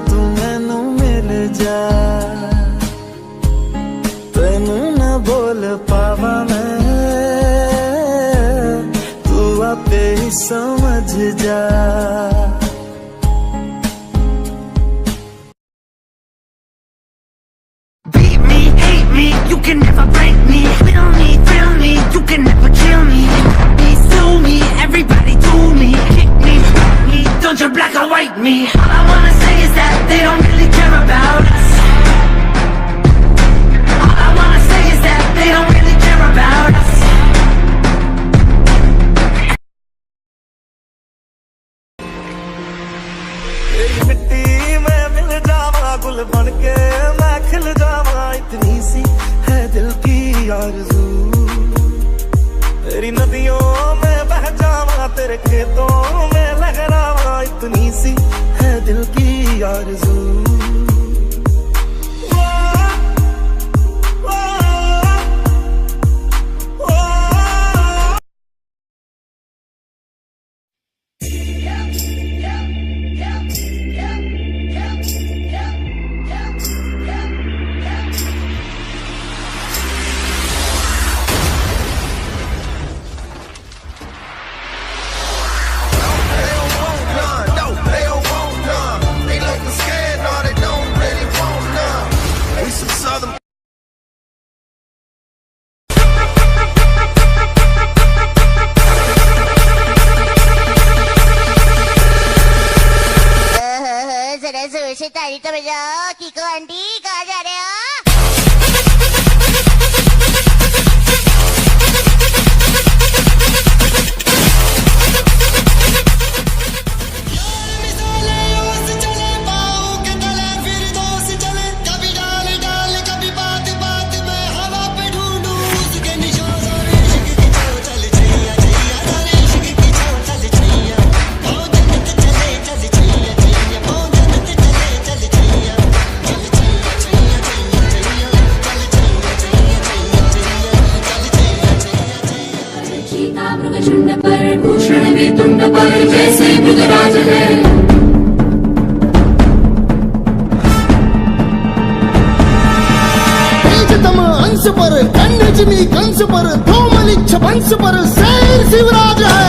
तू मैनू मिल जा, तेनू न बोल पावा मैं, तू आपे ही समझ जा। Beat me, hate me, you can never break me. Feel me, you can never kill me. Sue me, everybody do me. Kick me, fuck me, don't you black or white me. All I wanna say is that they don't really care about us. All I wanna say is that they don't really care about us. तेरी मिट्टी में मिल जावा, गुल बन के मैं खिल जावा, इतनी सी है दिल की आरज़ू। तेरी नदियों में बह जावा, तेरे खेतों में लहरावा, इतनी सी है दिल की आरज़ू। जरा जोर से ताली तो बजाओ। कीको आंटी कहाँ जा रहे हो? मृगचंड पर भूषण वितुंड पर जैसे मृगराज है। तेजतम अंश पर खंडजमी कंस पर धूमलिच्छ वंश पर शेर शिवराज है।